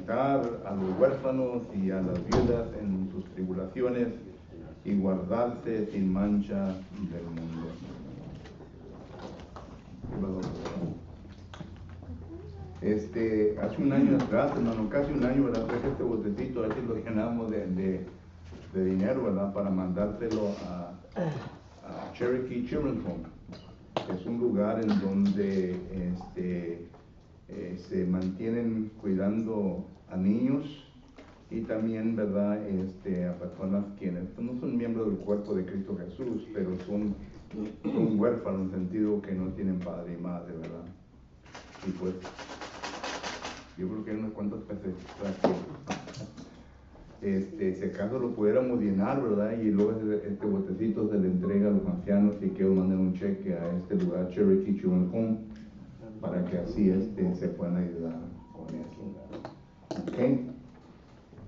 visitar a los huérfanos y a las viudas en sus tribulaciones y guardarse sin mancha del mundo. Hace un año atrás, hermano, casi un año, ¿verdad? Traje este botecito, a ver si lo llenamos de dinero, ¿verdad? Para mandárselo a Cherokee Children's Home. Es un lugar en donde se mantienen cuidando a niños y también, ¿verdad? A personas quienes no son miembros del cuerpo de Cristo Jesús, pero son huérfanos en el sentido que no tienen padre y madre, ¿verdad? Y pues, yo creo que hay unos cuantos peces si acaso lo pudiéramos llenar, ¿verdad? Y luego este botecito se le entrega a los ancianos y que ellos manden un cheque a este lugar, Cherokee Children's Home, para que así se puedan ayudar con eso, ¿verdad? ¿Ok?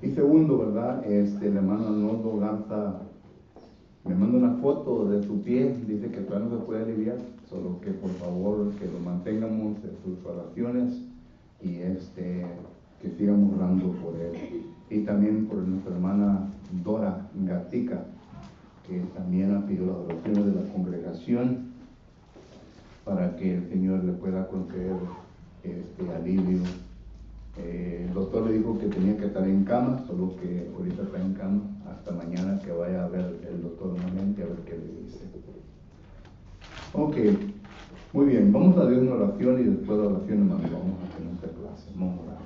Y segundo, ¿verdad? El hermano Arnoldo Garza me manda una foto de su pie, dice que todavía no se puede aliviar, solo que por favor que lo mantengamos en sus oraciones y que sigamos orando por él. Y también por nuestra hermana Dora Gatica, que también ha pedido las oraciones de la congregación para que el Señor le pueda conceder alivio. El doctor le dijo que tenía que estar en cama, solo que ahorita está en cama, hasta mañana que vaya a ver el doctor nuevamente a ver qué le dice. Ok, muy bien, vamos a ver una oración y después de la oración, hermano, vamos a tener esta clase. Vamos a orar.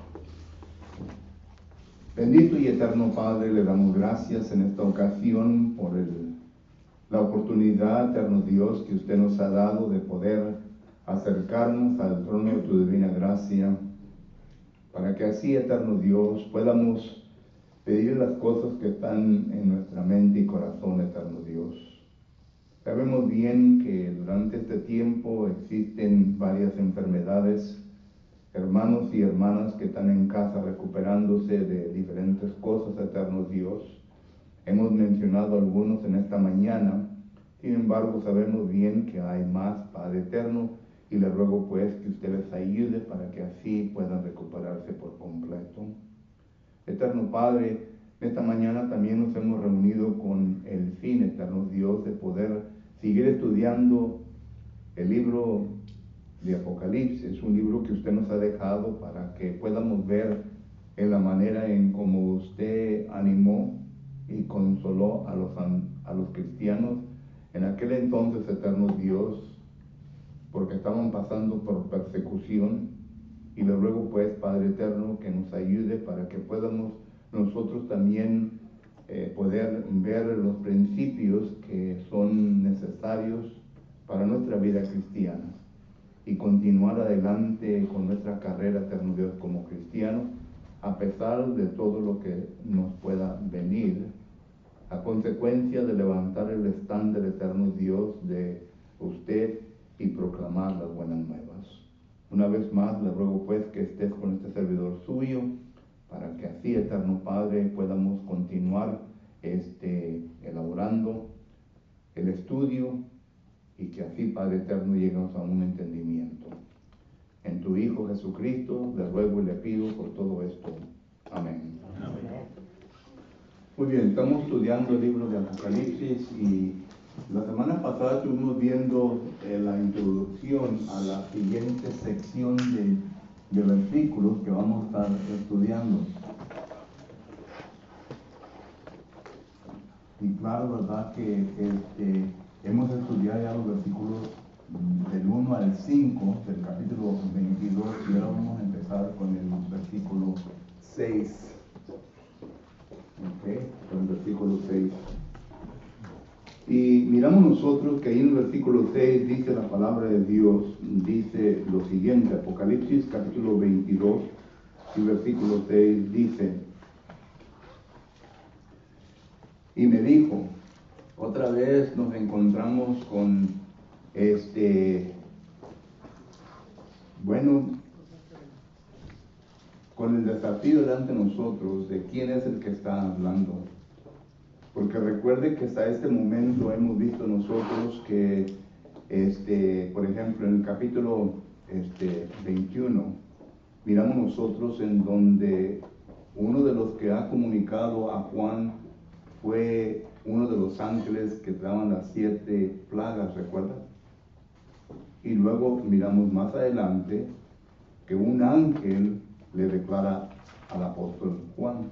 Bendito y eterno Padre, le damos gracias en esta ocasión por la oportunidad, eterno Dios, que usted nos ha dado de poder acercarnos al trono de tu divina gracia, para que así, eterno Dios, podamos pedir las cosas que están en nuestra mente y corazón, eterno Dios. Sabemos bien que durante este tiempo existen varias enfermedades, hermanos y hermanas que están en casa recuperándose de diferentes cosas, eterno Dios. Hemos mencionado algunos en esta mañana, sin embargo sabemos bien que hay más, Padre eterno, y le ruego pues que usted les ayude para que así puedan recuperarse por completo. Eterno Padre, esta mañana también nos hemos reunido con el fin, eterno Dios, de poder seguir estudiando el libro de Apocalipsis, un libro que usted nos ha dejado para que podamos ver en la manera en cómo usted animó y consoló a los cristianos en aquel entonces, eterno Dios, porque estaban pasando por persecución. Y le ruego pues, Padre eterno, que nos ayude para que podamos nosotros también poder ver los principios que son necesarios para nuestra vida cristiana y continuar adelante con nuestra carrera, eterno Dios, como cristianos, a pesar de todo lo que nos pueda venir, a consecuencia de levantar el estándar, eterno Dios, de usted y proclamar las buenas nuevas. Una vez más le ruego pues que estés con este servidor suyo, para que así, eterno Padre, podamos continuar elaborando el estudio y que así, Padre eterno, lleguemos a un entendimiento. En tu Hijo Jesucristo le ruego y le pido por todo esto. Amén. Amén. Muy bien, estamos estudiando el libro de Apocalipsis y la semana pasada estuvimos viendo la introducción a la siguiente sección de versículos que vamos a estar estudiando. Y claro, verdad que hemos estudiado ya los versículos del 1 al 5 del capítulo 22 y ahora vamos a empezar con el versículo 6. Okay, con el versículo 6. Y miramos nosotros que ahí en el versículo 6 dice la palabra de Dios, dice lo siguiente, Apocalipsis capítulo 22 y versículo 6 dice: y me dijo, otra vez nos encontramos con con el desafío delante de nosotros de quién es el que está hablando. Porque recuerde que hasta este momento hemos visto nosotros que, por ejemplo, en el capítulo 21, miramos nosotros en donde uno de los que ha comunicado a Juan fue uno de los ángeles que traban las 7 plagas, ¿recuerdan? Y luego miramos más adelante que un ángel le declara al apóstol Juan.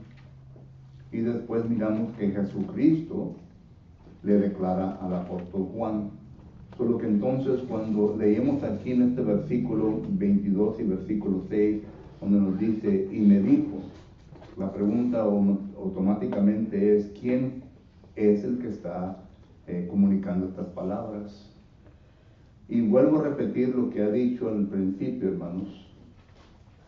Y después miramos que Jesucristo le declara al apóstol Juan. Solo que entonces cuando leemos aquí en este versículo 22 y versículo 6, donde nos dice, y me dijo, la pregunta automáticamente es, ¿quién es el que está comunicando estas palabras? Y vuelvo a repetir lo que ha dicho al principio, hermanos,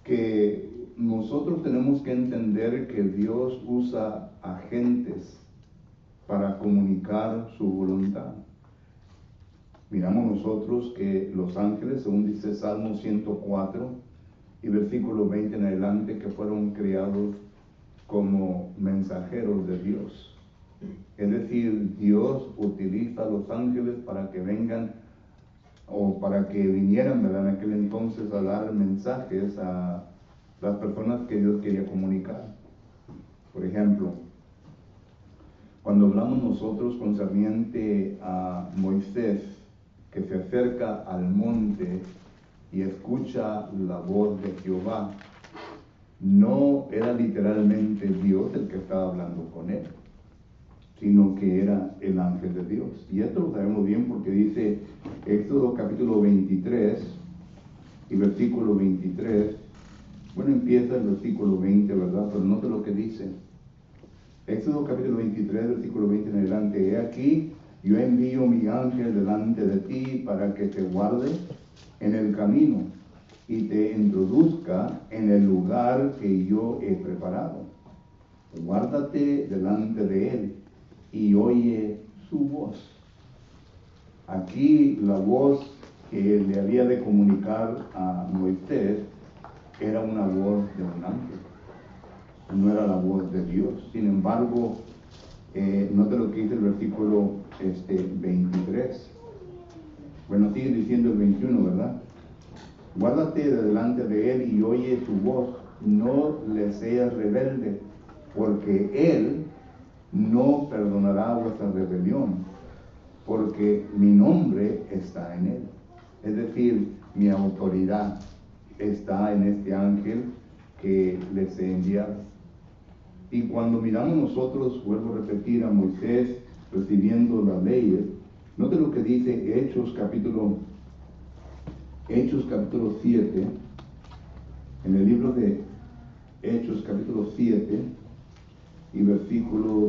que nosotros tenemos que entender que Dios usa agentes para comunicar su voluntad. Miramos nosotros que los ángeles, según dice Salmo 104 y versículo 20 en adelante, que fueron creados como mensajeros de Dios. Es decir, Dios utiliza a los ángeles para que vengan o para que vinieran, ¿verdad?, en aquel entonces a dar mensajes a las personas que Dios quería comunicar. Por ejemplo, cuando hablamos nosotros concerniente a Moisés, que se acerca al monte y escucha la voz de Jehová, no era literalmente Dios el que estaba hablando con él, sino que era el ángel de Dios. Y esto lo sabemos bien porque dice Éxodo capítulo 23 y versículo 23. Bueno, empieza el versículo 20, ¿verdad? Pero note lo que dice. Éxodo capítulo 23, versículo 20 en adelante. He aquí, yo envío mi ángel delante de ti para que te guarde en el camino y te introduzca en el lugar que yo he preparado. Guárdate delante de él y oye su voz. Aquí la voz que le había de comunicar a Moisés era una voz de un ángel, no era la voz de Dios. Sin embargo, note lo que dice el versículo 23. Bueno, sigue diciendo el 21, ¿verdad? Guárdate delante de él y oye su voz, no le seas rebelde, porque él no perdonará vuestra rebelión, porque mi nombre está en él. Es decir, mi autoridad está en este ángel que les he enviado. Y cuando miramos nosotros, vuelvo a repetir, a Moisés recibiendo las leyes, note lo que dice Hechos capítulo 7, en el libro de Hechos capítulo 7 y versículo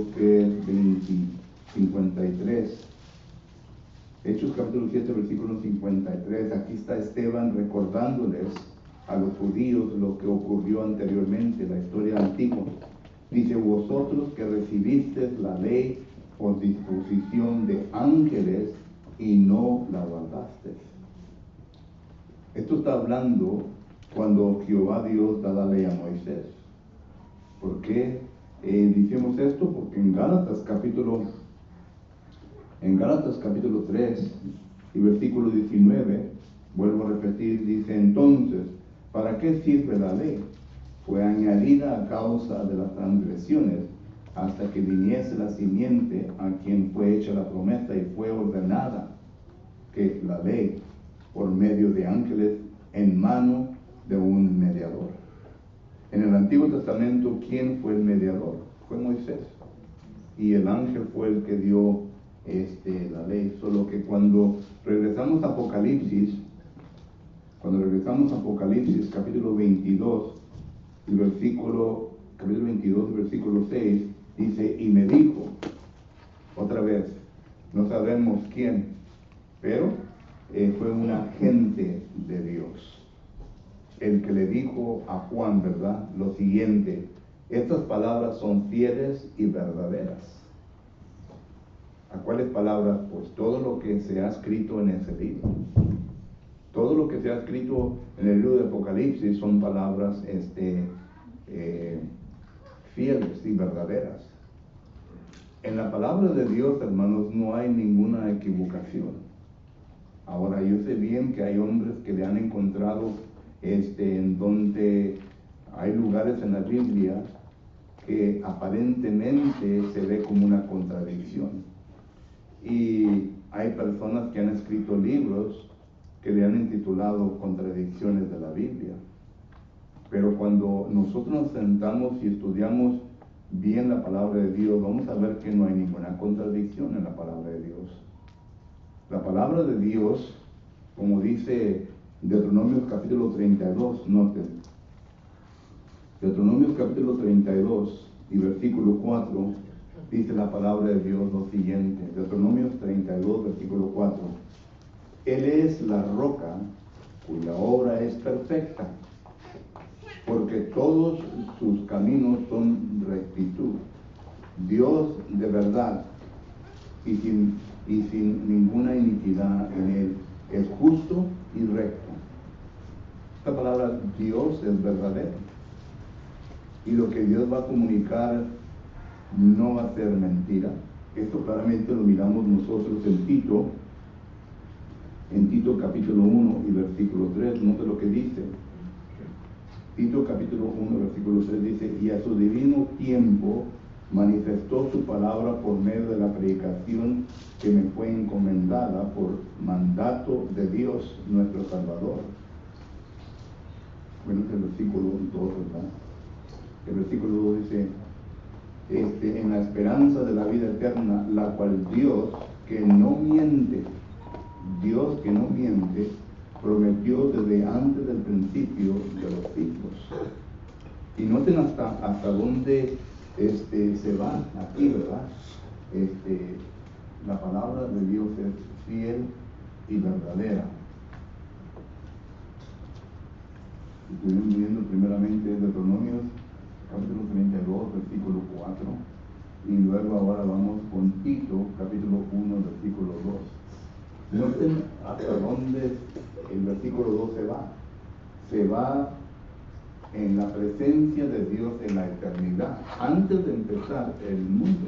53. Hechos capítulo 7, versículo 53. Aquí está Esteban recordándoles a los judíos lo que ocurrió anteriormente, la historia antigua. Dice, vosotros que recibisteis la ley por disposición de ángeles y no la guardasteis. Esto está hablando cuando Jehová Dios da la ley a Moisés. ¿Por qué decimos esto? Porque en Gálatas capítulo 3 y versículo 19, vuelvo a repetir, dice, entonces, ¿para qué sirve la ley? Fue añadida a causa de las transgresiones, hasta que viniese la simiente a quien fue hecha la promesa, y fue ordenada que la ley, por medio de ángeles, en mano de un mediador. En el Antiguo Testamento, ¿quién fue el mediador? Fue Moisés. Y el ángel fue el que dio la ley. Solo que cuando regresamos a Apocalipsis, capítulo 22, capítulo 22, versículo 6, dice, y me dijo, otra vez, no sabemos quién, pero fue un agente de Dios, el que le dijo a Juan, ¿verdad?, lo siguiente, estas palabras son fieles y verdaderas. ¿A cuáles palabras? Pues todo lo que se ha escrito en ese libro. Todo lo que se ha escrito en el libro de Apocalipsis son palabras fieles y verdaderas. En la palabra de Dios, hermanos, no hay ninguna equivocación. Ahora, yo sé bien que hay hombres que le han encontrado en donde hay lugares en la Biblia que aparentemente se ve como una contradicción. Y hay personas que han escrito libros que le han intitulado Contradicciones de la Biblia. Pero cuando nosotros nos sentamos y estudiamos bien la palabra de Dios, vamos a ver que no hay ninguna contradicción en la palabra de Dios. La palabra de Dios, como dice Deuteronomio capítulo 32, noten. Deuteronomio capítulo 32 y versículo 4, dice la palabra de Dios lo siguiente. Deuteronomio 32, versículo 4. Él es la roca cuya obra es perfecta, porque todos sus caminos son rectitud. Dios de verdad y sin ninguna iniquidad en él. Es justo y recto. Esta palabra Dios es verdadera. Y lo que Dios va a comunicar no va a ser mentira. Esto claramente lo miramos nosotros en Tito capítulo 1 y versículo 3. Note lo que dice. Tito capítulo 1 versículo 3 dice: y a su divino tiempo manifestó su palabra por medio de la predicación que me fue encomendada por mandato de Dios nuestro Salvador. Bueno, es el versículo 2, ¿verdad? El versículo 2 dice: en la esperanza de la vida eterna, la cual Dios que no miente, prometió desde antes del principio de los siglos. Y noten hasta dónde se va aquí, ¿verdad? La palabra de Dios es fiel y verdadera. Estuvimos viendo primeramente Deuteronomio capítulo 32, versículo 4, y luego ahora vamos con Tito capítulo 1, versículo 2. Noten hasta dónde el versículo 2 se va. Se va en la presencia de Dios en la eternidad, antes de empezar el mundo.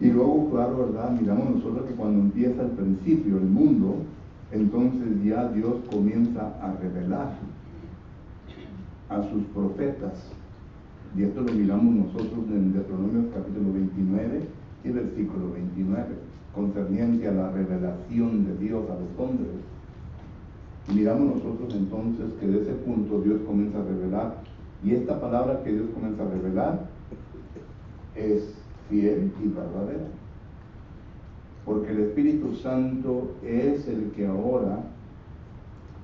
Y luego, claro, ¿verdad? Miramos nosotros que cuando empieza el principio, el mundo, entonces ya Dios comienza a revelar a sus profetas. Y esto lo miramos nosotros en Deuteronomio capítulo 29 y versículo 29, concerniente a la revelación de Dios a los hombres. Y miramos nosotros entonces que de ese punto Dios comienza a revelar, y esta palabra que Dios comienza a revelar es fiel y verdadera, porque el Espíritu Santo es el que ahora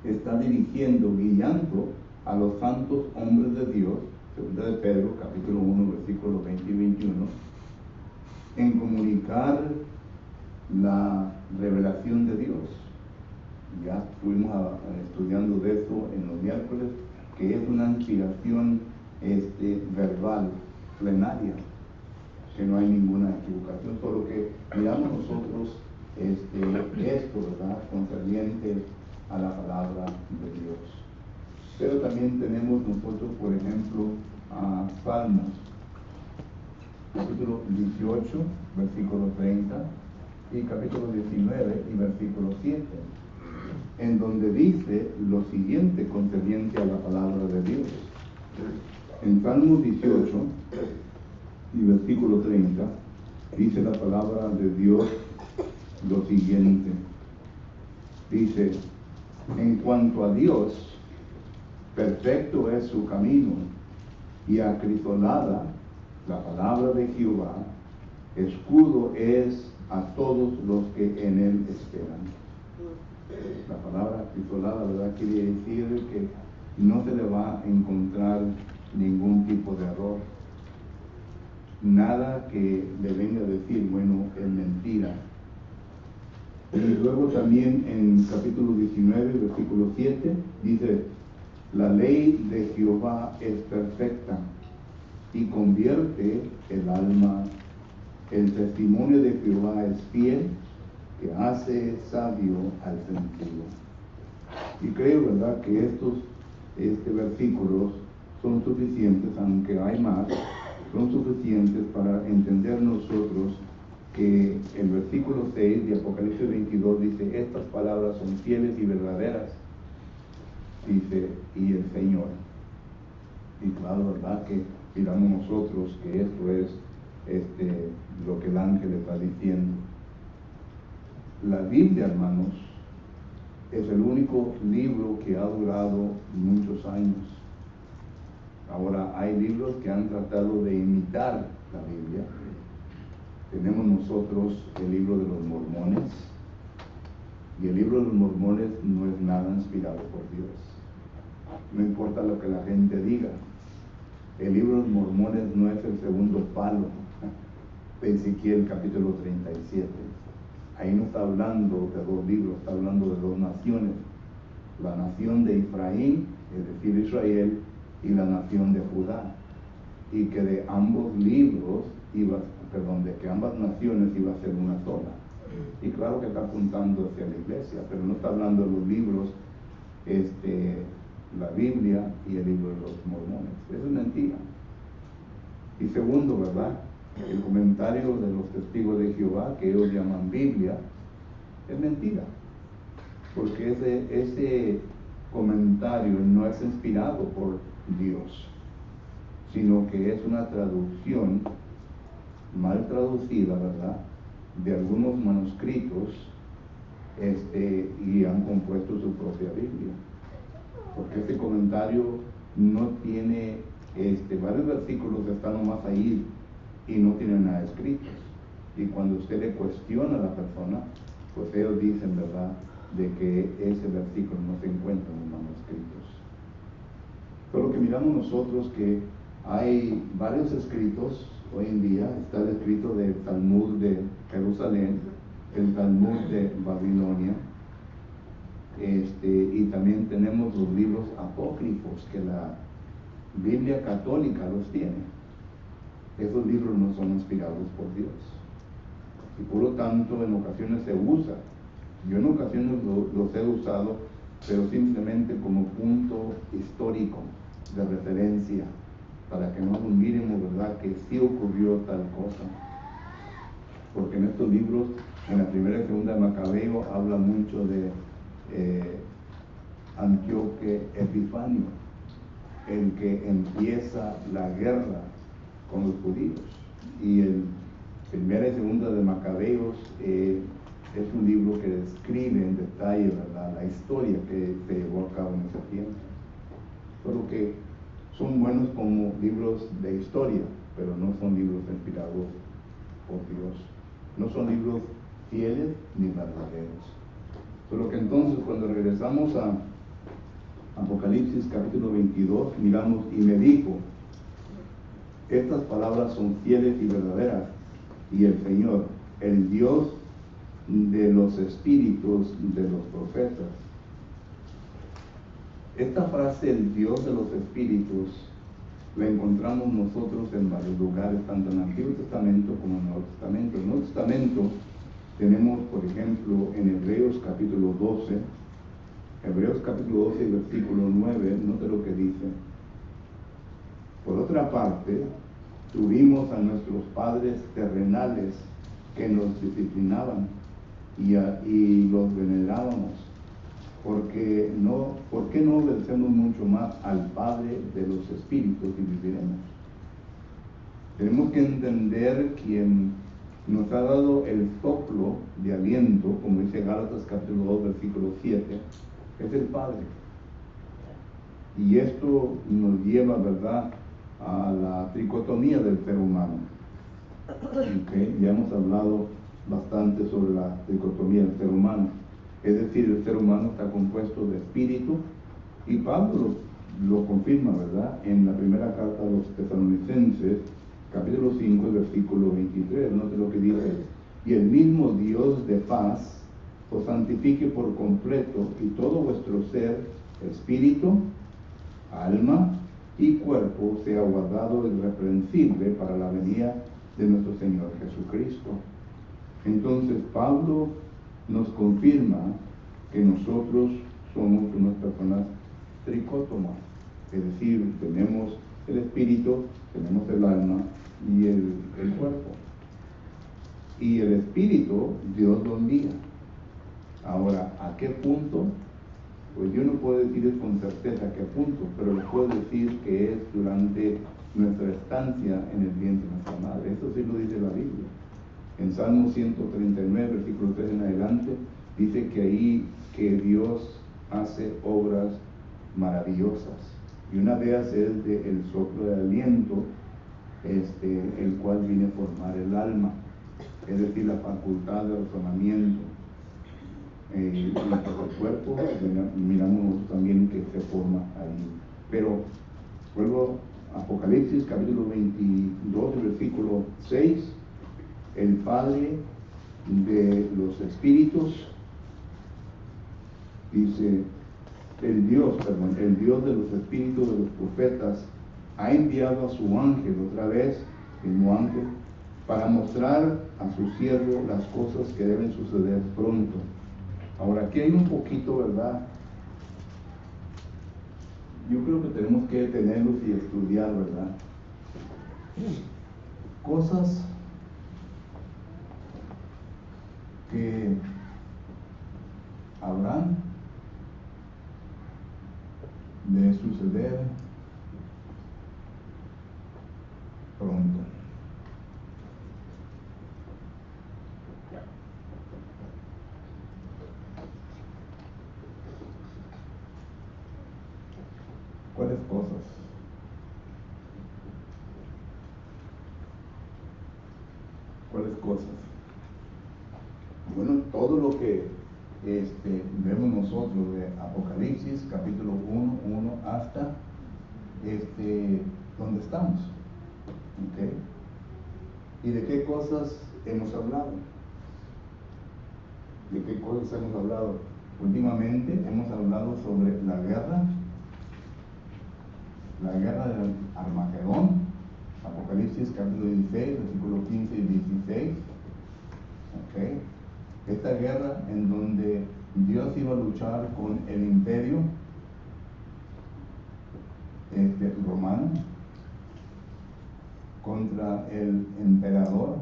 está dirigiendo, guiando a los santos hombres de Dios, segunda de Pedro, capítulo 1, versículos 20 y 21, en comunicar la revelación de Dios. Ya estuvimos estudiando de eso en los miércoles, que es una inspiración verbal, plenaria, que no hay ninguna equivocación, solo que miramos nosotros esto, ¿verdad?, concerniente a la palabra de Dios. Pero también tenemos nosotros, por ejemplo, a Salmos, capítulo 18, versículo 30, y capítulo 19 y versículo 7, en donde dice lo siguiente concerniente a la palabra de Dios. En Salmos 18 y versículo 30 dice la palabra de Dios lo siguiente. Dice: en cuanto a Dios, perfecto es su camino, y acrisolada la palabra de Jehová, escudo es a todos los que en él esperan. La palabra acrisolada, ¿verdad?, quiere decir que no se le va a encontrar ningún tipo de error. Nada que le venga a decir, bueno, es mentira. Y luego también en capítulo 19, versículo 7, dice: la ley de Jehová es perfecta y convierte el alma. El testimonio de Jehová es fiel, que hace sabio al sencillo. Y creo, ¿verdad?, que estos versículos son suficientes, aunque hay más, son suficientes para entender nosotros que el versículo 6 de Apocalipsis 22 dice: estas palabras son fieles y verdaderas, dice, y el Señor. Y claro, ¿verdad? Que miramos nosotros que esto es lo que el ángel está diciendo. La Biblia, hermanos, es el único libro que ha durado muchos años. Ahora, hay libros que han tratado de imitar la Biblia. Tenemos nosotros el libro de los Mormones, y el libro de los Mormones no es nada inspirado por Dios. No importa lo que la gente diga. El libro de los Mormones no es el segundo palo de Ezequiel capítulo 37. Ahí no está hablando de dos libros, está hablando de dos naciones. La nación de Efraín, es decir, Israel, y la nación de Judá. Y que de ambos libros de que ambas naciones iba a ser una sola. Y claro que está apuntando hacia la iglesia, pero no está hablando de los libros, la Biblia y el libro de los Mormones. Eso es mentira. Y segundo, ¿verdad? El comentario de los testigos de Jehová, que ellos llaman Biblia, es mentira. Porque ese comentario no es inspirado por Dios, sino que es una traducción mal traducida, ¿verdad?, de algunos manuscritos, y han compuesto su propia Biblia. Porque este comentario no tiene, varios versículos están nomás ahí y no tienen nada escritos. Y cuando usted le cuestiona a la persona, pues ellos dicen, ¿verdad?, de que ese versículo no se encuentra en los manuscritos. Pero lo que miramos nosotros, que hay varios escritos hoy en día. Está el escrito del Talmud de Jerusalén, el Talmud de Babilonia, y también tenemos los libros apócrifos que la Biblia católica los tiene. Esos libros no son inspirados por Dios, y por lo tanto en ocasiones se usa. Yo en ocasiones los he usado, pero simplemente como punto histórico de referencia, para que no miremos, ¿verdad?, que sí ocurrió tal cosa. Porque en estos libros, en la primera y segunda de Macabeo, habla mucho de Antíoco Epifanio, el que empieza la guerra con los judíos. Y el primera y segunda de Macabeos es un libro que describe en detalle, ¿verdad?, la historia que se llevó a cabo en ese tiempo. Pero que son buenos como libros de historia, pero no son libros inspirados por Dios. No son libros fieles ni verdaderos. Pero que entonces, cuando regresamos a Apocalipsis capítulo 22, miramos: y me dijo, estas palabras son fieles y verdaderas, y el Señor, el Dios de los espíritus de los profetas. Esta frase, el Dios de los espíritus, la encontramos nosotros en varios lugares, tanto en el Antiguo Testamento como en el Nuevo Testamento. En el Nuevo Testamento tenemos, por ejemplo, en Hebreos capítulo 12, versículo 9, note lo que dice: por otra parte, tuvimos a nuestros padres terrenales que nos disciplinaban y los venerábamos. ¿Por qué no obedecemos mucho más al Padre de los Espíritus y viviremos? Tenemos que entender quien nos ha dado el soplo de aliento, como dice Gálatas capítulo 2, versículo 7, es el Padre. Y esto nos lleva, ¿verdad?, a la tricotomía del ser humano. ¿Okay? Ya hemos hablado bastante sobre la tricotomía del ser humano. Es decir, el ser humano está compuesto de espíritu, y Pablo lo confirma, ¿verdad?, en la primera carta a los Tesalonicenses, capítulo 5, versículo 23. Note lo que dice: y el mismo Dios de paz os santifique por completo, y todo vuestro ser, espíritu, alma y cuerpo, sea guardado irreprensible para la venida de nuestro Señor Jesucristo. Entonces Pablo nos confirma que nosotros somos unas personas tricótomas, es decir, tenemos el espíritu, tenemos el alma y el cuerpo. Y el espíritu Dios lo envía. Ahora, ¿a qué punto? Pues yo no puedo decir con certeza a qué punto, pero les puedo decir que es durante nuestra estancia en el vientre de nuestra madre. Eso sí lo dice la Biblia. En Salmo 139, versículo 3 en adelante, dice que ahí que Dios hace obras maravillosas. Y una de ellas es el soplo de aliento, el cual viene a formar el alma, es decir, la facultad de razonamiento. El cuerpo, miramos también que se forma ahí. Pero vuelvo a Apocalipsis capítulo 22, versículo 6, el Padre de los espíritus, dice, el Dios de los espíritus de los profetas ha enviado a su ángel, otra vez, el mismo ángel, para mostrar a su siervo las cosas que deben suceder pronto. Ahora, aquí hay un poquito, ¿verdad? Yo creo que tenemos que detenerlos y estudiar, ¿verdad? Cosas que habrán de suceder pronto. ¿Cuáles cosas? ¿Cuáles cosas? Bueno, todo lo que vemos nosotros de Apocalipsis, capítulo 1 hasta donde estamos. ¿Okay? ¿Y de qué cosas hemos hablado? ¿De qué cosas hemos hablado? Últimamente hemos hablado sobre la guerra del Armagedón, Apocalipsis capítulo 16, versículos 15 y 16. ¿Okay? Esta guerra en donde Dios iba a luchar con el imperio romano contra el emperador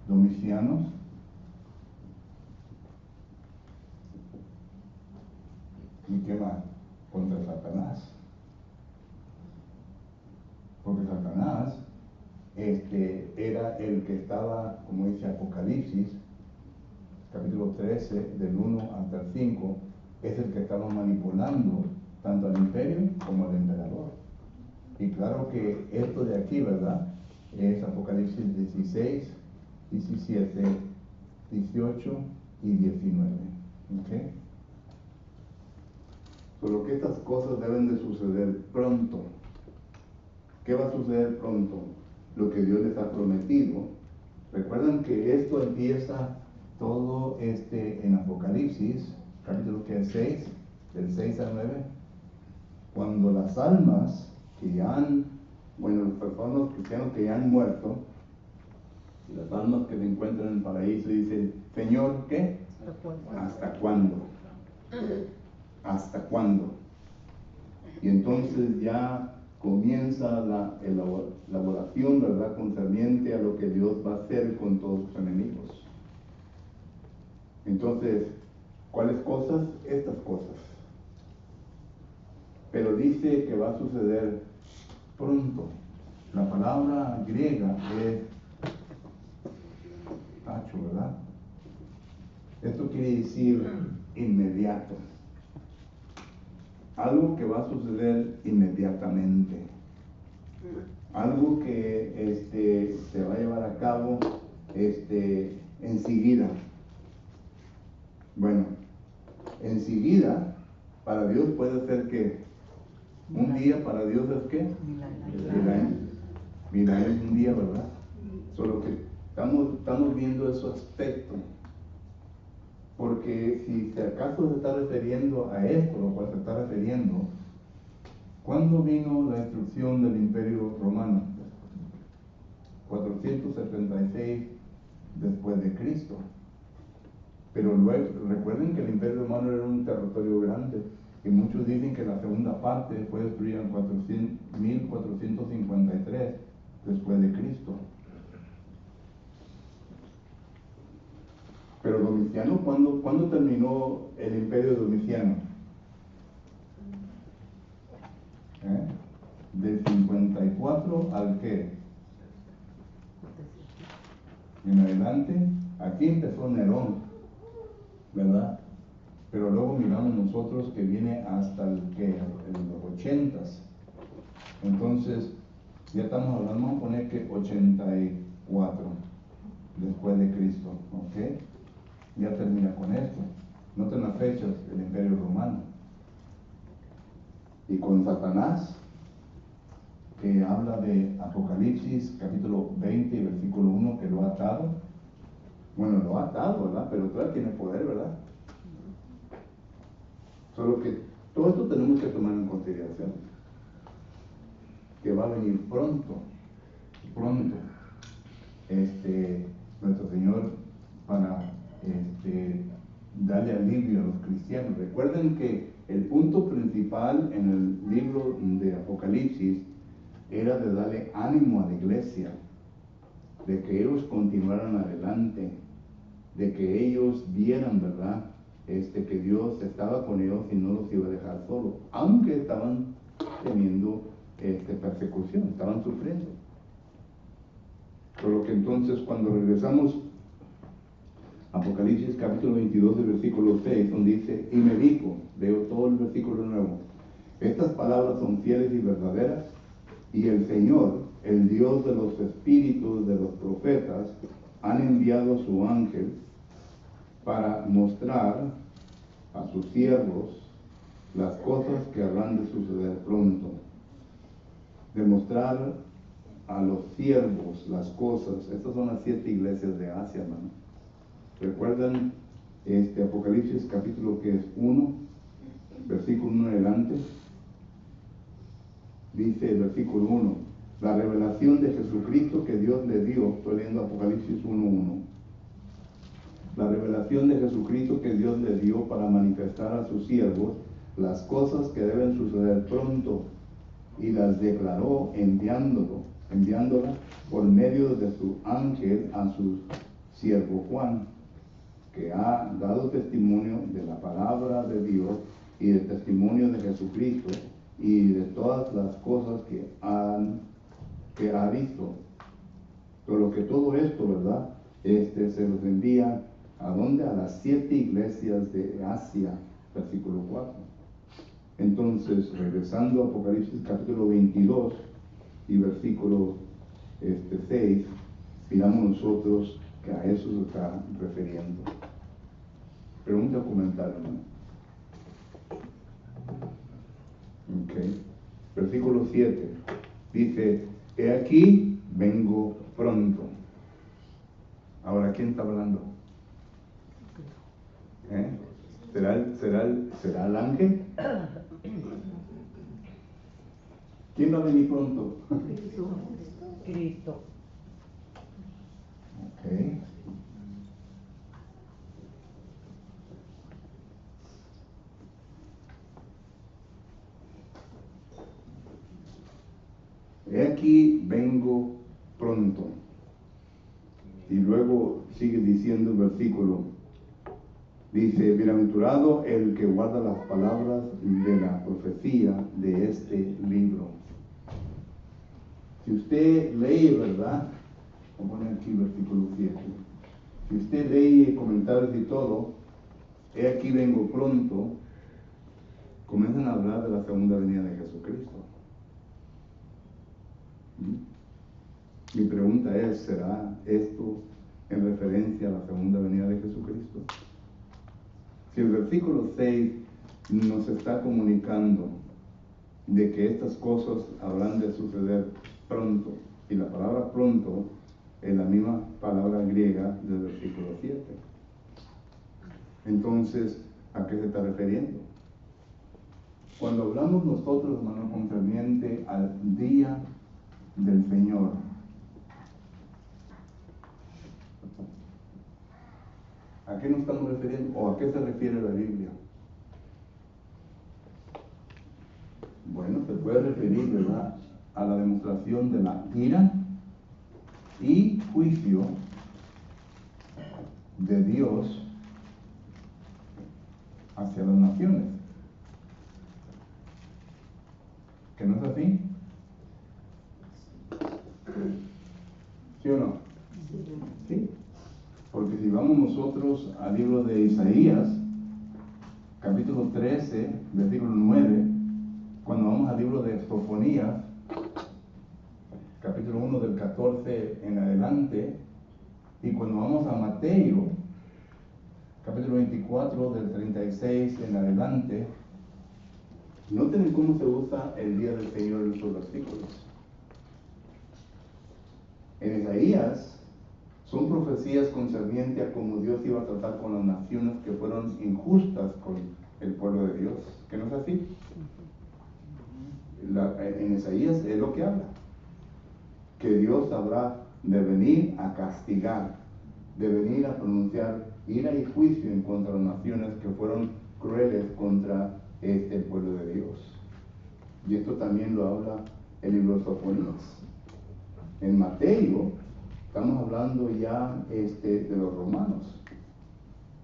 Domiciano, y qué más, contra Satanás, porque Satanás era el que estaba, como dice Apocalipsis capítulo 13 del 1 hasta el 5, es el que estaba manipulando tanto al imperio como al emperador. Y claro que esto de aquí, ¿verdad?, es Apocalipsis 16, 17, 18 y 19. ¿Okay? Solo que estas cosas deben de suceder pronto. ¿Qué va a suceder pronto? Lo que Dios les ha prometido. Recuerden que esto empieza todo en Apocalipsis, capítulo 6, del 6 al 9, cuando las almas que ya han, los personas cristianos que ya han muerto, y las almas que se encuentran en el paraíso dicen, Señor, ¿qué? ¿Hasta cuándo? ¿Hasta cuándo? Y entonces ya comienza la elaboración, ¿verdad?, concerniente a lo que Dios va a hacer con todos sus enemigos. Entonces, ¿cuáles cosas? Estas cosas. Pero dice que va a suceder pronto. La palabra griega es tacho, ¿verdad? Esto quiere decir inmediato. Algo que va a suceder inmediatamente. Algo que se va a llevar a cabo enseguida. Bueno, enseguida, para Dios puede ser que un día para Dios es que 1000 años. 1000 años un día, ¿verdad? Solo que estamos viendo ese aspecto. Porque si acaso se está refiriendo a esto, lo cual se está refiriendo, ¿cuándo vino la destrucción del Imperio Romano? 476 después de Cristo. Pero luego, recuerden que el Imperio Romano era un territorio grande, y muchos dicen que la segunda parte fue destruida en 1453 después de Cristo. Pero Domiciano, ¿cuándo terminó el imperio de Domiciano? Del 54 al qué? En adelante, aquí empezó Nerón, ¿verdad? Pero luego miramos nosotros que viene hasta los 80s. Entonces, ya estamos hablando, vamos a poner que 84 después de Cristo, ¿ok? Ya termina con esto. Noten las fechas del Imperio Romano. Y con Satanás, que habla de Apocalipsis capítulo 20 y versículo 1, que lo ha atado. Bueno, lo ha atado, ¿verdad? Pero todavía tiene poder, ¿verdad? Solo que todo esto tenemos que tomar en consideración, que va a venir pronto, nuestro Señor para darle alivio a los cristianos. Recuerden que el punto principal en el libro de Apocalipsis era de darle ánimo a la iglesia, de que ellos continuaran adelante, de que ellos vieran, ¿verdad? Que Dios estaba con ellos y no los iba a dejar solos, aunque estaban teniendo persecución, estaban sufriendo. Por lo que entonces, cuando regresamos a Apocalipsis capítulo 22, versículo 6, donde dice, y me dijo, leo todo el versículo nuevo, estas palabras son fieles y verdaderas, y el Señor, el Dios de los espíritus de los profetas, han enviado a su ángel para mostrar a sus siervos las cosas que habrán de suceder pronto. Demostrar a los siervos las cosas. Estas son las 7 iglesias de Asia, hermano. ¿Recuerdan Apocalipsis capítulo que es 1, versículo 1 adelante? Dice el versículo 1, la revelación de Jesucristo que Dios le dio. Estoy leyendo Apocalipsis 1:1. La revelación de Jesucristo que Dios le dio para manifestar a sus siervos las cosas que deben suceder pronto, y las declaró enviándola por medio de su ángel a su siervo Juan, que ha dado testimonio de la palabra de Dios y de testimonio de Jesucristo y de todas las cosas que ha visto. Por lo que todo esto, ¿verdad? Se los envía ¿a dónde? A las 7 iglesias de Asia, versículo 4. Entonces, regresando a Apocalipsis capítulo 22 y versículo 6, miramos nosotros que a eso se está refiriendo. Pregunta o comentario, hermano. Okay. Versículo 7 dice, he aquí vengo pronto. Ahora, ¿quién está hablando? ¿Será el ángel? ¿Quién va a venir pronto? Cristo. Ok. He aquí vengo pronto. Y luego sigue diciendo el versículo. Dice, bienaventurado el que guarda las palabras de la profecía de este libro. Si usted lee, ¿verdad? Vamos a poner aquí versículo 7. Si usted lee comentarios y todo, he aquí vengo pronto, comienzan a hablar de la segunda venida de Jesucristo. Mi pregunta es, ¿será esto en referencia a la segunda venida de Jesucristo? Si el versículo 6 nos está comunicando de que estas cosas habrán de suceder pronto, y la palabra pronto es la misma palabra griega del versículo 7. Entonces, ¿a qué se está refiriendo? Cuando hablamos nosotros, hermano, concerniente al día del Señor, ¿a qué nos estamos refiriendo? ¿O a qué se refiere la Biblia? Bueno, se puede referir, ¿verdad?, a la demostración de la ira y juicio de Dios hacia las naciones. ¿Que no es así? ¿Sí o no? Sí. Porque si vamos nosotros al libro de Isaías, capítulo 13, versículo 9, cuando vamos al libro de Sofonías, capítulo 1 del 14 en adelante, y cuando vamos a Mateo, capítulo 24 del 36 en adelante, noten cómo se usa el día del Señor en estos versículos. En Isaías son profecías concernientes a cómo Dios iba a tratar con las naciones que fueron injustas con el pueblo de Dios. ¿Que no es así? En Isaías es lo que habla. Que Dios habrá de venir a castigar, de venir a pronunciar ira y juicio en contra de las naciones que fueron crueles contra el pueblo de Dios. Y esto también lo habla el libro de Sofonías. En Mateo estamos hablando ya de los romanos.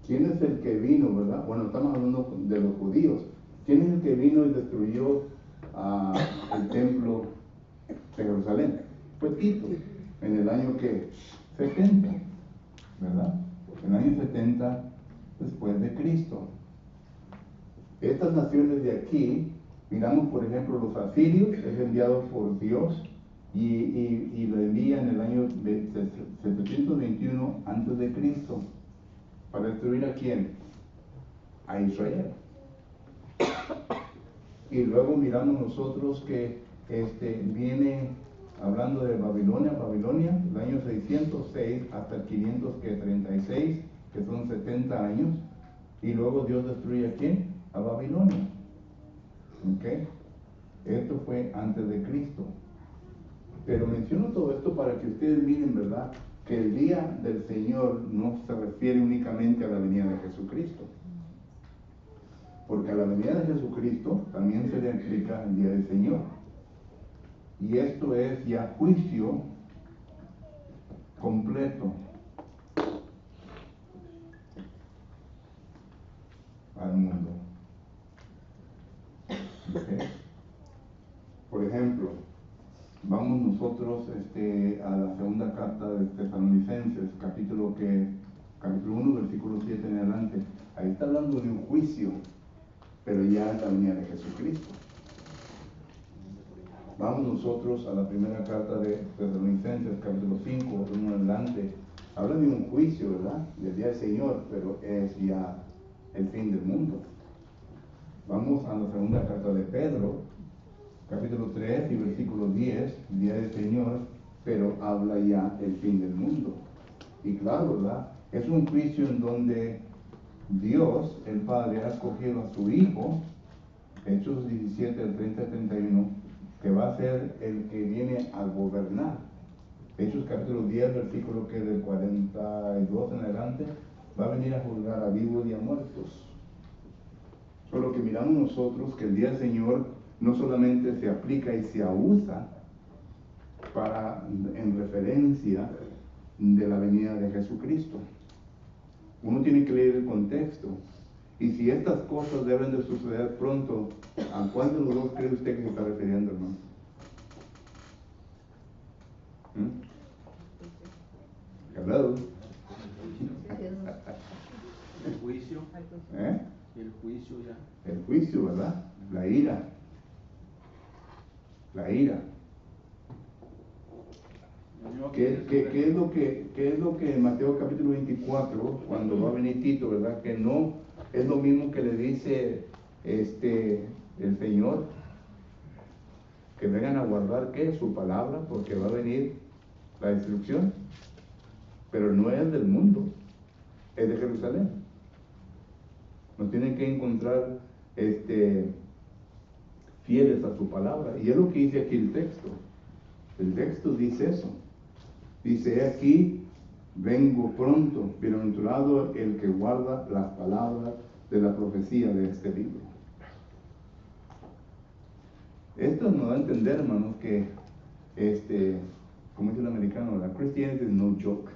¿Quién es el que vino, verdad? Bueno, estamos hablando de los judíos. ¿Quién es el que vino y destruyó el templo de Jerusalén? Fue Tito, en el año que 70, ¿verdad? En el año 70 después de Cristo. Estas naciones de aquí, miramos por ejemplo los asirios, es enviado por Dios y lo envía en el año 721 antes de Cristo. ¿Para destruir a quién? A Israel. Y luego miramos nosotros que viene hablando de Babilonia, el año 606 hasta el 536, que son 70 años, y luego Dios destruye a quién? A Babilonia. ¿Ok? Esto fue antes de Cristo. Pero menciono todo esto para que ustedes miren, ¿verdad?, que el día del Señor no se refiere únicamente a la venida de Jesucristo. Porque a la venida de Jesucristo también se le aplica el día del Señor. Y esto es ya juicio completo al mundo. ¿Okay? Por ejemplo, vamos nosotros a la segunda carta de Tesalonicenses, capítulo 1, versículo 7 en adelante. Ahí está hablando de un juicio, pero ya es la venida de Jesucristo. Vamos nosotros a la primera carta de Tesalonicenses, capítulo 5, 1 en adelante. Habla de un juicio, ¿verdad?, del día del Señor, pero es ya el fin del mundo. Vamos a la segunda carta de Pedro, capítulo 3 y versículo 10, día del Señor, pero habla ya el fin del mundo. Y claro, ¿verdad?, es un juicio en donde Dios, el Padre, ha escogido a su Hijo, Hechos 17, del 30 al 31, que va a ser el que viene a gobernar. Hechos capítulo 10, versículo que del 42 en adelante, va a venir a juzgar a vivos y a muertos. Solo que miramos nosotros que el día del Señor no solamente se aplica y se usa en referencia de la venida de Jesucristo. Uno tiene que leer el contexto. Y si estas cosas deben de suceder pronto, ¿a cuál de los dos cree usted que se está refiriendo, hermano? Hello. El juicio. El juicio ya. El juicio, ¿verdad? La ira. La ira. ¿Qué es lo que en Mateo capítulo 24, cuando va a venir Tito, ¿verdad? Que no es lo mismo que le dice el Señor, que vengan a guardar ¿qué? Su palabra, porque va a venir la destrucción, pero no es del mundo, es de Jerusalén. Nos tienen que encontrar fieles a su palabra, y es lo que dice aquí el texto. El texto dice eso. Dice aquí, vengo pronto, bienaventurado el que guarda las palabras de la profecía de este libro. Esto nos da a entender, hermanos, que como dice el americano, la Christianity is no joke.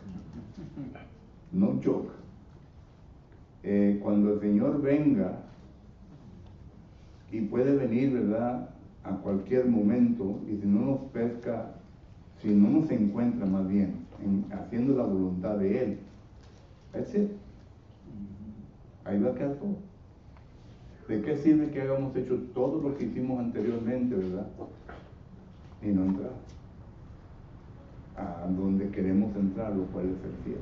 No joke. cuando el Señor venga, y puede venir, ¿verdad?, a cualquier momento, y si no nos pesca, si no nos encuentra más bien, haciendo la voluntad de Él, ahí va a quedar todo. ¿De qué sirve que hayamos hecho todo lo que hicimos anteriormente, verdad? Y no entrar a donde queremos entrar, lo cual es el cielo.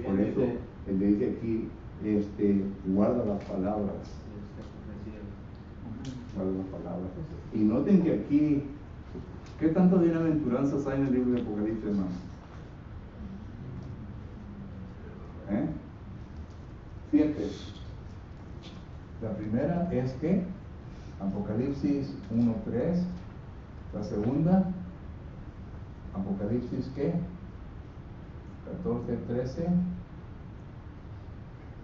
Por eso Él dice aquí, guarda las palabras. Guarda las palabras. Y noten que aquí, ¿qué tantas bienaventuranzas hay en el libro de Apocalipsis, hermano? 7. La primera es que Apocalipsis 1:3. La segunda, Apocalipsis ¿qué? 14:13.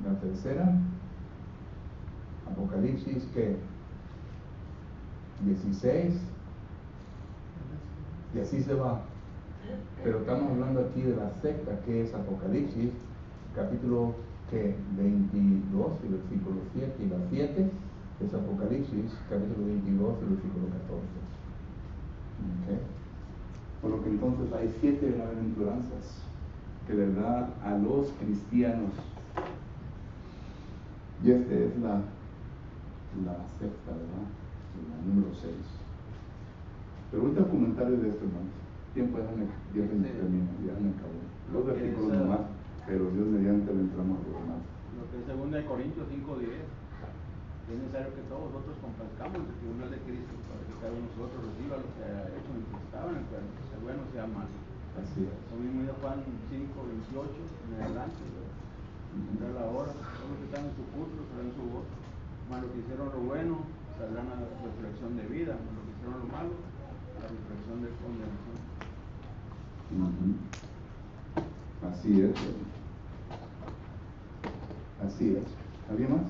La tercera, Apocalipsis ¿qué? 16. Y así se va. Pero estamos hablando aquí de la sexta, que es Apocalipsis, capítulo que 22, y versículo 7, y la 7 es Apocalipsis, capítulo 22, y versículo 14. Okay. Por lo que entonces hay 7 bienaventuranzas que le da a los cristianos. Y esta es la sexta, ¿verdad? La número 6. Pero ahorita comentarios de esto, hermanos. Tiempo, ya se me termina, ya me acabó. Los versículos nomás, pero Dios mediante le entramos a los demás. Lo que es 2 Corintios 5:10. Es necesario que todos nosotros compartamos el tribunal de Cristo para que cada uno de nosotros reciba lo que ha hecho mientras estaba en el cuerpo, sea bueno sea malo. Así es. Lo mismo de Juan 5:28 en adelante. Vendrá la hora, todos los que están en su culto serán en su voz. Más los que hicieron lo bueno saldrán a la resurrección de vida, más los que hicieron lo malo a la resurrección de condenación. Así es. Así es. ¿Alguien más?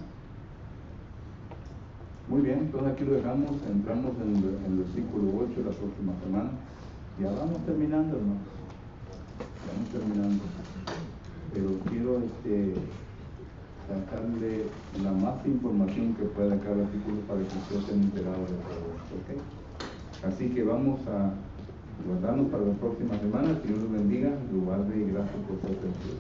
Muy bien, entonces aquí lo dejamos, entramos en el versículo 8 la próxima semana. Ya vamos terminando, hermanos. Vamos terminando. Pero quiero sacarle la más información que pueda a cada artículo para que ustedes estén enterados de todo esto, ¿ok? Así que vamos a guardarnos para la próxima semana. Que Dios los bendiga. Lo guarde y gracias por su atención.